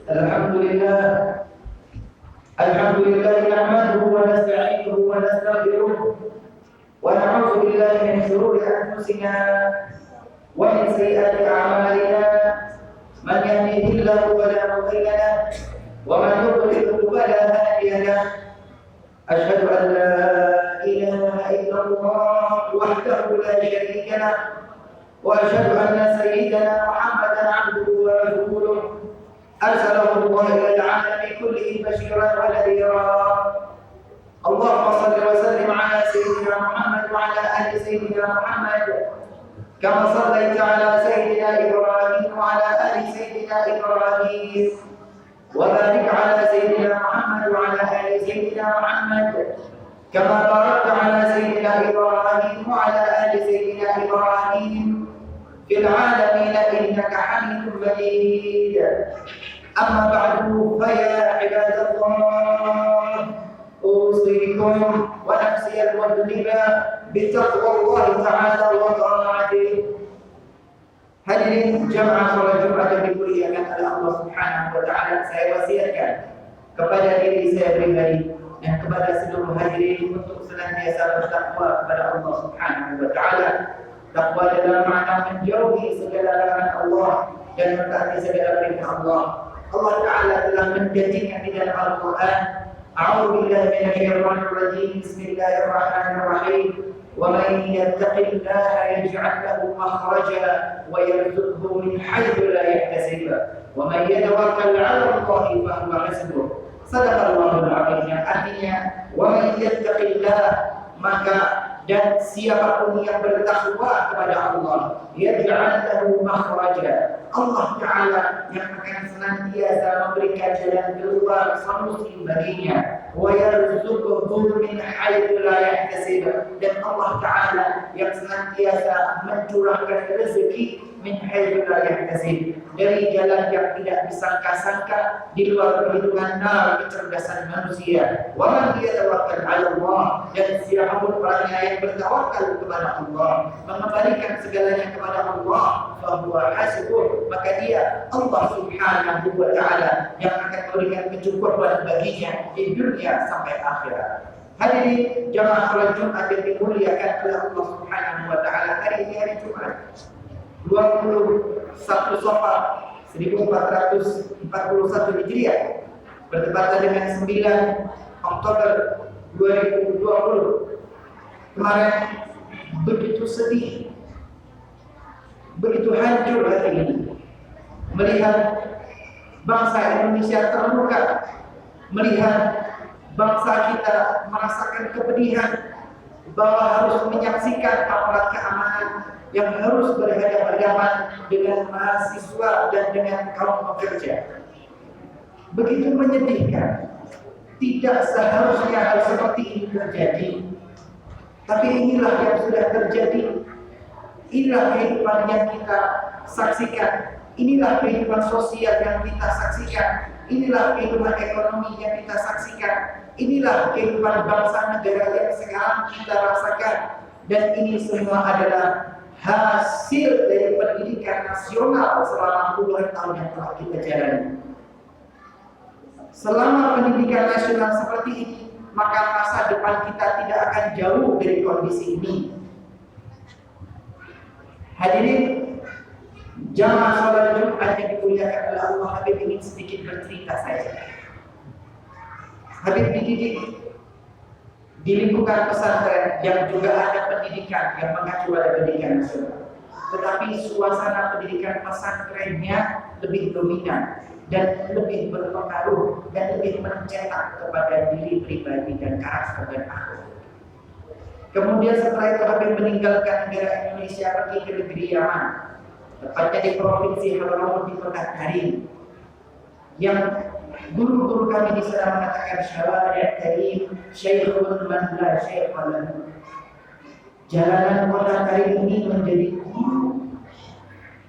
الحمد لله نحمده ونستعينه ونستغفره ونعوذ بالله من شرور أنفسنا ومن سيئات أعمالنا من يهده الله فلا مضل له ومن يضلل فلا هادي له أشهد أن لا إله إلا الله وحده لا شريك له وأشهد أن سيدنا محمدا عبده ورسوله أرسله الله إلى العالم كله بشيرا ونذيرا. اللهم صل وسلم على سيدنا محمد وعلى آل سيدنا محمد كما صليت على سيدنا إبراهيم وعلى آل سيدنا إبراهيم وبارك على سيدنا محمد وعلى آل سيدنا محمد كما باركت على سيدنا إبراهيم وعلى آل سيدنا إبراهيم في العالمين إنك حميد مجيد. أما بعد فيا عباد الله أوصيكم ونفسي المذنبة بتقوى الله تعالى وطاعته. Hadirin jamaah salat Jumat yang dimuliakan oleh Allah Subhanahu wa taala, saya wasiatkan kepada diri saya pribadi dan kepada seluruh hadirin untuk senantiasa bertakwa kepada Allah Subhanahu wa taala. Takwa dalam makna menjauhi segala larangan Allah dan mentaati segala perintah Allah. Allah Ta'ala telah menjanjikan di dalam Al-Quran, A'udzu billahi minasyaitonir rajim, Bismillahirrahmanirrahim. وَمَن يَتَّقِ اللَّهَ يَجْعَل لَّهُ مَخْرَجًا وَيَرْزُقْهُ مِنْ حَيْثُ لَا يَحْتَسِبُ وَمَن يَتَوَكَّلْ عَلَى اللَّهِ فَهُوَ حَسْبُهُ. Shadaqallahul Azim, yang artinya وَمَن يَتَّقِ اللَّهَ, maka dan siapapun yang bertakwa kepada Allah, yaj'al lahu makhraja, Allah Ta'ala yang akan senantiasa memberikan jalan keluar solusi baginya, wa yarzuquhu min haitsu la yahtasib, dan Allah Ta'ala yang senantiasa mencurahkan rezeki min haitsu la yahtasib, dari jalan yang tidak disangka-sangka, di luar perhitungan nalar kecerdasan manusia. Wa man yatawakkal 'ala Allah, dan siapapun orangnya yang bertawakal kepada Allah, mengembalikan segalanya kepada Allah, fahuwa hasbuh, maka dia Allah Subhanahu wa taala yang akan memberikan kecukupan baginya di dunia sampai akhirat. Hadirin jamaah salat Jumat yang dimuliakan oleh Allah Subhanahu wa taala, hari ini hari Jumat 21 Safar 1441 Hijriah, bertepatan dengan 9 Oktober 2020. Kemarin begitu sedih, begitu hancur hati ini melihat bangsa Indonesia terluka, melihat bangsa kita merasakan kepedihan bahwa harus menyaksikan aparat keamanan yang harus berhadapan-hadapan dengan mahasiswa dan dengan kaum pekerja. Begitu menyedihkan. Tidak seharusnya hal seperti ini terjadi. Tapi inilah yang sudah terjadi. Inilah kehidupan yang kita saksikan. Inilah kehidupan sosial yang kita saksikan. Inilah kehidupan ekonomi yang kita saksikan. Inilah kehidupan bangsa negara yang sekarang kita rasakan. Dan ini semua adalah hasil dari pendidikan nasional selama puluhan tahun yang telah kita jalani. Selama pendidikan nasional seperti ini, maka masa depan kita tidak akan jauh dari kondisi ini. Hadirin jamaah salat Jumat yang dimuliakan oleh Allah, Habib ingin sedikit bercerita saya. Habib dididik di lingkungan pesantren yang juga ada pendidikan yang mengacu pada pendidikan nasional. Tetapi suasana pendidikan pesantrennya lebih dominan dan lebih berpengaruh dan lebih mencetak kepada diri pribadi dan karakter dan akhlak. Kemudian setelah itu Habib meninggalkan negara Indonesia, pergi ke negeri Yaman, tepatnya di provinsi Hadramaut di kota Karim, yang guru-guru kami di sana mengatakan syawari' Karim syaikhun man la syaikha lahu. Jalanan kota Karim ini menjadi guru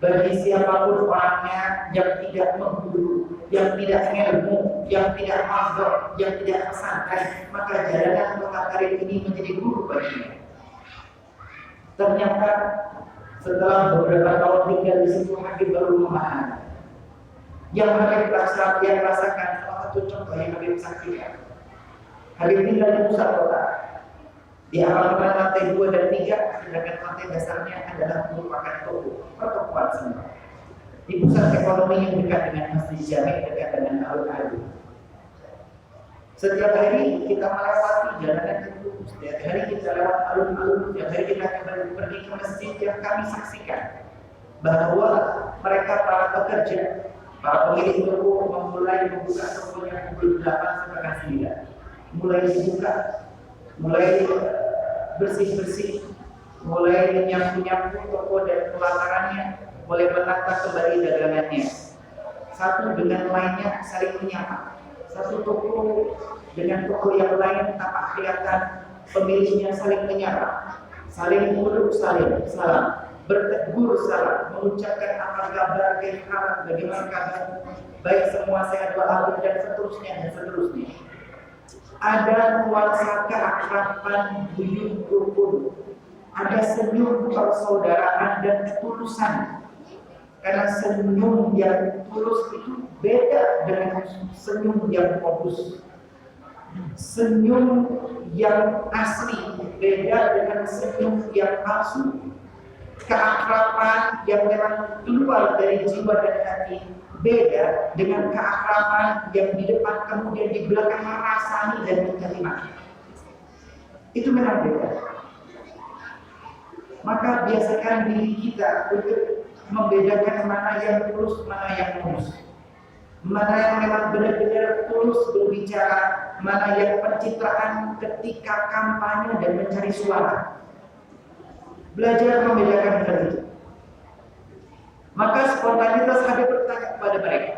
bagi siapapun orangnya yang tidak mengguru, yang tidak ilmu, yang tidak mazhab, yang tidak pesantren, maka jalanan kota Karim ini menjadi guru baginya. Ternyata setelah beberapa tahun tinggal di situ, Habib baru memahami yang Habib rasakan. Salah satu contoh yang Habib saksikan. Habib tinggal di pusat kota. Di apartemen lantai 2 dan 3, sedangkan lantai dasarnya adalah merupakan toko, pertokoan semua. Di pusat ekonomi yang dekat dengan Masjid Jami', dekat dengan alun-alun. Setiap hari kita melewati jalanan itu, setiap hari kita lewat alun-alun, setiap hari kita pergi ke masjid yang kami saksikan bahwa mereka para pekerja, para pemilik toko memulai membuka tokonya pukul 8 sampai 9. Mulai dibuka, mulai bersih-bersih, mulai menyapu-nyapu toko dan pelatarannya, mulai menata kembali dagangannya. Satu dengan lainnya saling menyapa. Satu toko dengan toko yang lain tampak kelihatan pemiliknya saling menyapa, saling meluk salam, bertegur salam, mengucapkan apa kabar, bagaimana kabar, baik semua sehat walafiat dan seterusnya. Ada nuansa keakraban buyut rukun, ada senyum persaudaraan dan ketulusan. Karena senyum yang tulus itu beda dengan senyum yang modus. Senyum yang asli beda dengan senyum yang palsu. Keakraban yang memang keluar dari jiwa dan hati beda dengan keakraban yang di depan kemudian di belakang merasani dan menerima. Itu memang beda. Maka biasakan diri kita untuk membedakan mana yang tulus, mana yang mulus, mana yang memang benar-benar tulus berbicara, mana yang pencitraan ketika kampanye dan mencari suara. Belajar membedakan hal itu. Maka spontanitas Habib bertanya kepada mereka,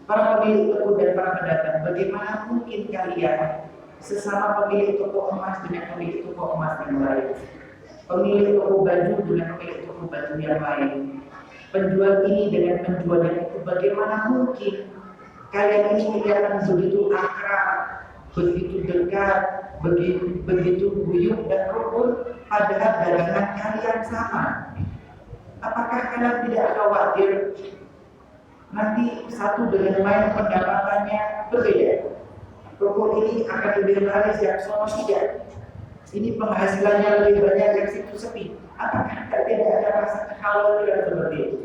para pemilik toko dan para pedagang, bagaimana mungkin kalian sesama pemilik toko emas dengan pemilik toko emas yang lain, pemilik toko baju dengan pemilik toko baju yang lain, penjual ini dengan penjual yang itu, bagaimana mungkin kalian ini kelihatan begitu akrab, begitu dekat, begitu guyup dan rukun, padahal dagangan kalian sama. Apakah kalian tidak khawatir nanti satu dengan lain pendapatannya berbeda? Toko ini akan lebih laris yang sono tidak. Ini penghasilannya lebih banyak yang situ sepi. Apakah tidak ada rasa kekhawatiran seperti itu?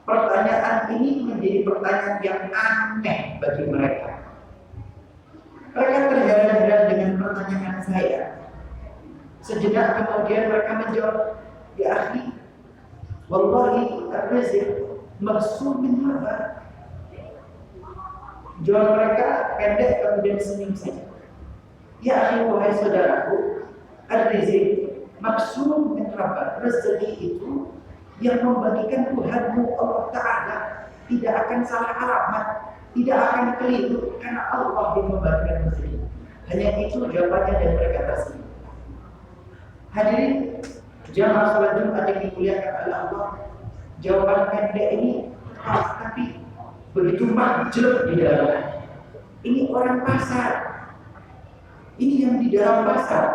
Pertanyaan ini menjadi pertanyaan yang aneh bagi mereka. Mereka terheran-heran dengan pertanyaan saya. Sejenak kemudian mereka menjawab, ya akhi, wallahi ar-rizq maksum min haba. Jawab mereka pendek kemudian senyum saja. Ya akhi, wahai saudaraku, ar-rizq maksum min haba. Rezeki itu yang membagikan Tuhanmu Allah Ta'ala tidak akan salah alamat, tidak akan keliru karena Allah yang membagikan rezeki. Hanya itu jawabannya dan mereka tersenyum. Hadirin jamaah salat Jumat yang dimuliakan oleh Allah, jawaban pendek ini tapi begitu majel di dalamnya. Ini orang pasar, ini yang di dalam pasar,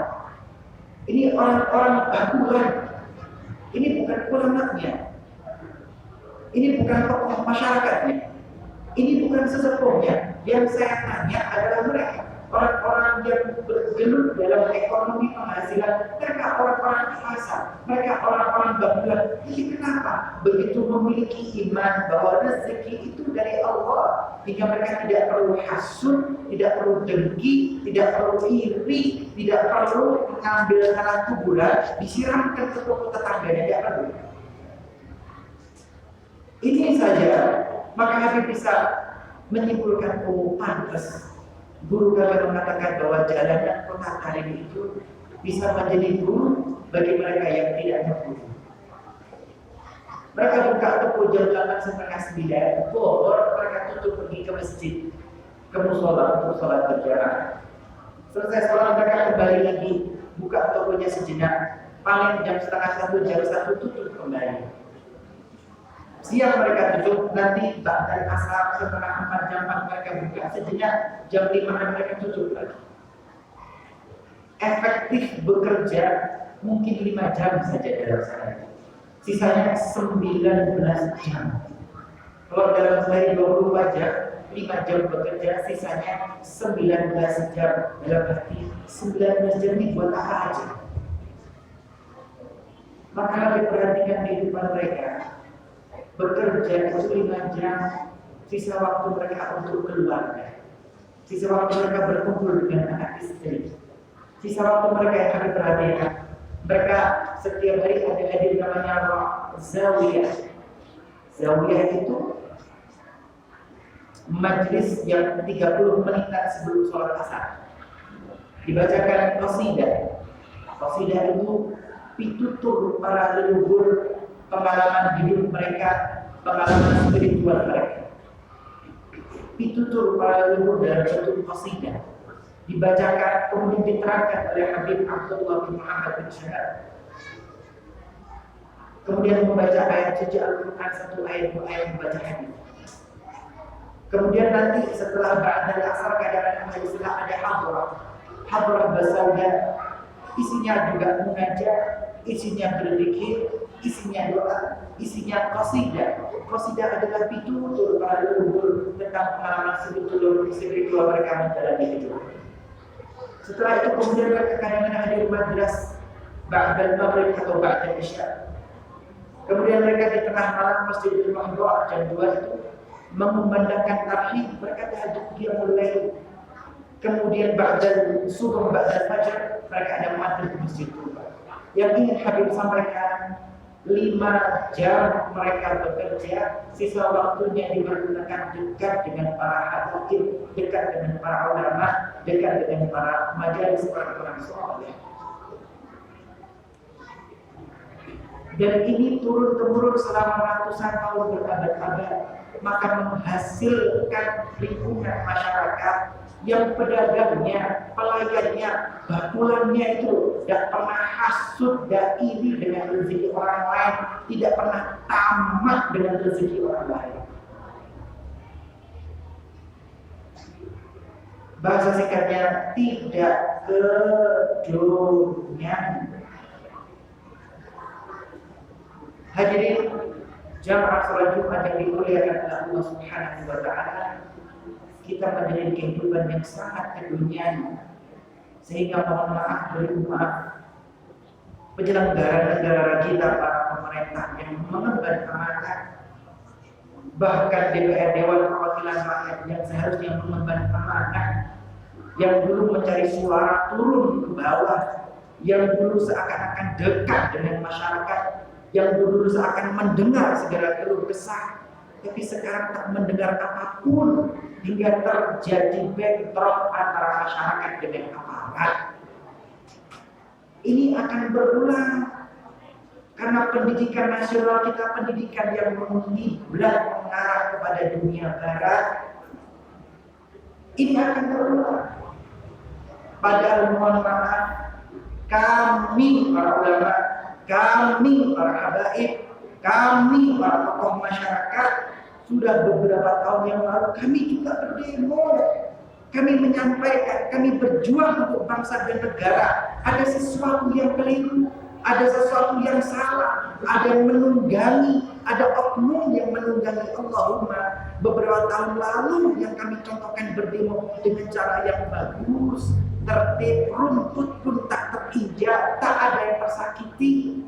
ini orang-orang bakulan, ini bukan ulamanya, ini bukan tokoh masyarakatnya, ini bukan sesepuhnya. Yang saya tanya adalah mereka, orang-orang yang bergelut dalam ekonomi penghasilan. Mereka orang-orang pasar, mereka orang-orang bakulan. Ini kenapa begitu memiliki iman bahwa rezeki itu dari Allah, hingga mereka tidak perlu hasud, tidak perlu dengki, tidak perlu iri, tidak perlu mengambil tanah kuburan disiramkan ke toko tetangganya, tidak perlu. Ini saja maka Habib bisa menyimpulkan, pantas guru kami mengatakan bahwa jalanan kota Tarim itu bisa menjadi guru bagi mereka yang tidak mampu. Mereka buka toko jam 8:30, Bogor mereka tutup pergi ke masjid, ke musola untuk sholat berjamaah. Selesai sholat mereka kembali lagi, buka tokonya sejenak, paling jam 12:30, jam 1 tutup kembali. Siang mereka tutup, nanti bahkan asar setengah 4, jam 4 mereka buka sejenak, jam 5 mereka tutup lagi. Efektif bekerja mungkin 5 jam saja dalam sehari, sisanya 19 jam. Kalau dalam sehari 24 jam, 5 jam bekerja, sisanya 19 jam. Dalam arti 19 jam ini buat apa aja? Maka lebih perhatikan kehidupan mereka. Bekerja itu 5 jam, sisa waktu mereka untuk keluarga, sisa waktu mereka berkumpul dengan anak istri, sisa waktu mereka yang kami perhatikan. Mereka setiap hari ada hadir namanya zawiyah. Zawiyah itu majlis yang 30 menitan sebelum sholat asar. Dibacakan qasidah. Qasidah itu pitutur para leluhur, pengalaman hidup mereka, pengalaman spiritual mereka. Pitutur para leluhur dalam bentuk qasidah dibacakan, kemudian diterangkan oleh Habib Abdullah bin Muhammad bin Syahab. Kemudian membaca ayat suci Al-Quran, satu ayat, dua ayat, membaca hadis. Kemudian nanti setelah ba'dal asar kadang-kadang ada hadrah basauda, isinya juga munajat, isinya berzikir, isinya doa, isinya qasidah. Qasidah adalah pitutur para leluhur tentang pengalaman spiritual mereka menjalani hidup. Setelah itu kemudian mereka kadang-kadang hadir madras ba'dal maghrib atau ba'dal isya. Kemudian mereka di tengah malam Masjidil Mahdoh jam 2 itu mengumandangkan tauhid, mereka tahajud qiyamul lail. Kemudian ba'dal subuh, ba'dal fajar mereka ada maghrib di masjid Tuba. Yang ingin Habib sampaikan, 5 jam mereka bekerja, sisa waktunya dipergunakan dekat dengan para hadirin, dekat dengan para ulama, dekat dengan para majelis orang-orang saleh. Dan ini turun-temurun selama ratusan tahun berabad-abad, maka menghasilkan lingkungan masyarakat yang pedagangnya, pelayannya, bakulannya itu tidak pernah hasut, tidak iri dengan rezeki orang lain, tidak pernah tamak dengan rezeki orang lain. Bahasa singkatnya, tidak keduniaan. Hadirin jamaah salat Jumat yang dimuliakan oleh Allah Subhanahu wa taala, kita menjalani kehidupan yang sangat keduniaan, sehingga mohon maaf beri maaf penyelenggara negara kita, para pemerintah yang mengemban amanah, bahkan DPR Dewan Perwakilan Rakyat yang seharusnya mengemban amanah, yang dulu mencari suara turun ke bawah, yang dulu seakan-akan dekat dengan masyarakat, yang dulu seakan mendengar segala keluh kesah, tapi sekarang tak mendengar apapun, hingga terjadi bentrok antara masyarakat dengan aparat. Ini akan berulang karena pendidikan nasional kita, pendidikan yang mengiblat mengarah kepada dunia barat, ini akan berulang. Padahal mohon maaf, kami para ulama, kami para habaib, kami para tokoh masyarakat sudah beberapa tahun yang lalu kami juga berdemo, kami menyampaikan, kami berjuang untuk bangsa dan negara. Ada sesuatu yang keliru, ada sesuatu yang salah, ada yang menunggangi, ada oknum yang menunggangi. Allahumma, beberapa tahun lalu yang kami contohkan berdemo dengan cara yang bagus, tertib, rumput pun tak terinjak, tak ada yang tersakiti.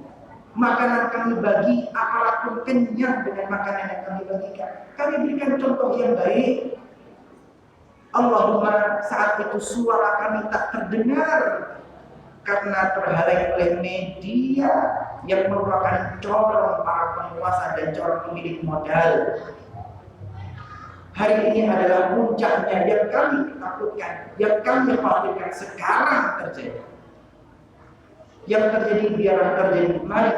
Makanan kami bagi, aparat pun kenyang dengan makanan yang kami bagikan. Kami berikan contoh yang baik. Allahumma, saat itu suara kami tak terdengar karena terhalang oleh media yang merupakan corong para penguasa dan corong pemilik modal. Hari ini adalah puncaknya yang kami takutkan, yang kami khawatirkan sekarang terjadi. Yang terjadi biarlah terjadi. Mari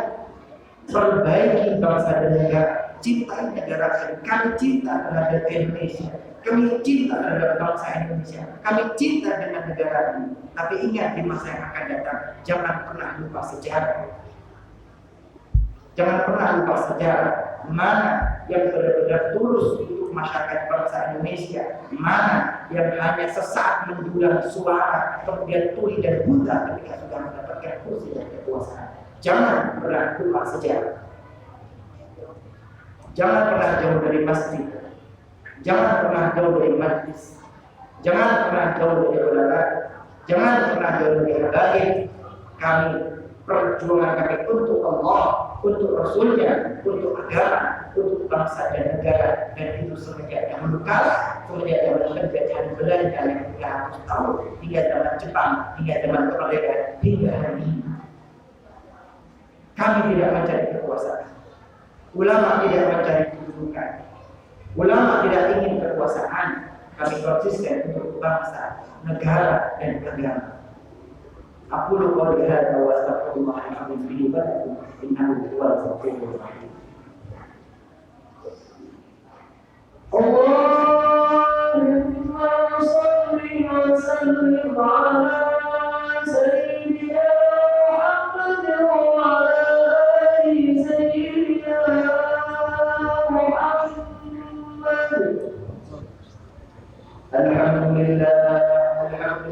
perbaiki bangsa dan negara, cintai negara kami. Kami cinta terhadap Indonesia, kami cinta terhadap bangsa Indonesia, kami cinta dengan negara ini. Tapi ingat, di masa yang akan datang, jangan pernah lupa sejarah. Jangan pernah lupa sejarah. Mana yang benar-benar tulus untuk masyarakat bangsa Indonesia, mana yang hanya sesaat mendulang suara, kemudian tuli dan buta ketika sudah mendapatkan kursi dan kekuasaan. Jangan pernah lupa sejarah. Jangan pernah jauh dari masjid. Jangan pernah jauh dari majlis. Jangan pernah jauh dari ulama. Jangan pernah jauh dari habaib. Kami perjuangan kami untuk Allah, untuk Rasulnya, untuk agama, untuk bangsa dan negara. Dan itu semenjak dahulu kala, semenjak zaman penjajahan Belanda yang 300 tahun, hingga zaman Jepang, hingga zaman kemerdekaan, hingga hari ini. Kami tidak mencari kekuasaan. Ulama tidak mencari kedudukan. Ulama tidak ingin kekuasaan. Kami konsisten untuk bangsa, negara, dan agama. Aqulu qawli hadza wa astaghfirullahal azim li wa lakum innahu huwal ghafurur rahim. Allahumma shalli wa sallim ala sayyidina Muhammad wa ala ali sayyidina Muhammad. الحمد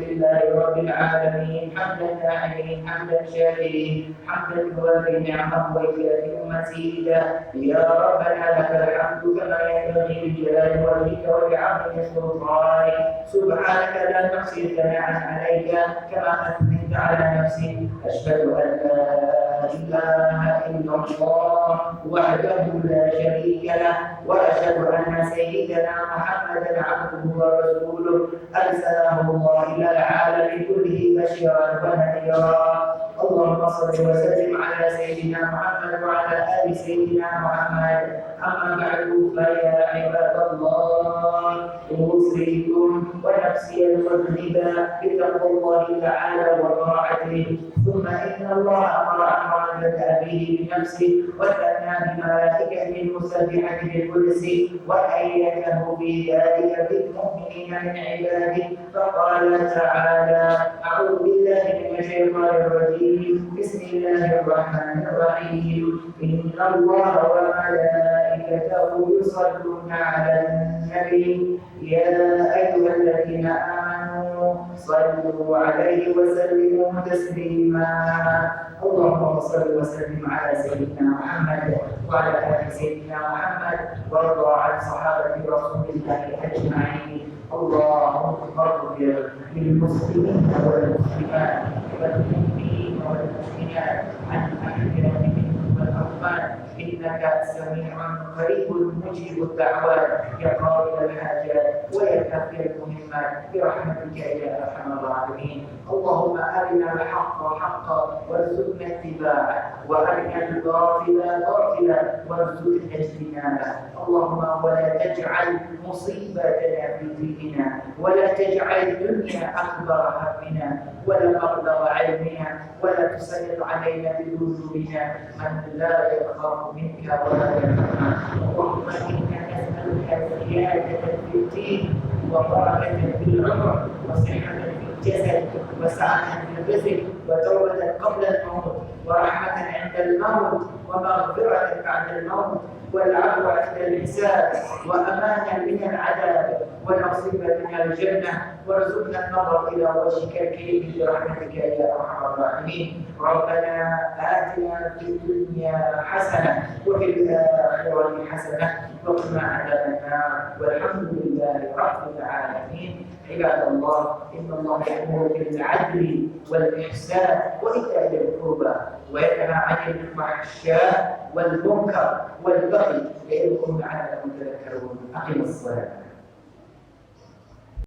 لله رب العالمين حمدا ناعمين حمدا شاكرين حمدا يوافي نعمه ويكافئ مزيدا يا ربنا لك الحمد كما ينبغي لجلال وجهك ولعظيم سلطانك سبحانك لا نحصي ثناء عليك كما اثنيت على نفسك اشهد ان لا اله الا الله وحده لا شريك له واشهد ان سيدنا محمدا عبده ورسوله ارسله الله الى العالم كله بشيرا ونذيرا. اللهم صل وسلم على سيدنا محمد وعلى ال سيدنا محمد. اما بعد فيا عباد الله اوصيكم ونفسي المذنبه بتقوى الله تعالى وطاعته. ثم ان الله امر امرا بدا به بنفسه وثنى بملائكته المسبحه بالقدس وايده في ذلك بالمؤمنين من عباده فقال تعالى اعوذ بالله من الشيطان الرجيم بسم الله الرحمن الرحيم ان الله وملائكته يصلون على النبي يا ايها الذين امنوا صلوا عليه وسلموا تسليما. اللهم صل وسلم على سيدنا محمد وعلى ال سيدنا محمد وارض عن صحابه رسول الله اجمعين. اللهم اغفر للمسلمين والمسلمات والمؤمنين والمؤمنات عن الاحياء منهم والاموات انك سميع قريب مجيب الدعوات يا قاضي الحاجات ويا كافي المهمات برحمتك يا ارحم الراحمين. اللهم ارنا الحق حقا وارزقنا اتباعه وارنا الباطل باطلا وارزقنا اجتنابه. اللهم ولا تجعل مصيبتنا في ديننا ولا تجعل الدنيا اكبر همنا ولا مبلغ علمنا ولا تسلط علينا بذنوبنا من لا يخاف منك ولا يرحمنا. اللهم انا نسالك زياده في الدين وبركه في العمر وصحه في الجسد وسعه في الرزق وتوبه قبل الموت ورحمه عند الموت ومغفره بعد الموت والعفو عند الحساب وامانا من العذاب ونصيبا من الجنه وارزقنا النظر الى وجهك الكريم برحمتك يا ارحم الراحمين. ربنا اتنا في الدنيا حسنه وفي الاخره حسنه وقنا عذاب النار والحمد لله رب العالمين. عباد الله ان الله يامر بالعدل والاحسان وايتاء ذي القربى وينهى عن الفحشاء والمنكر والبغي يعظكم لعلكم تذكرون. اقم الصلاه.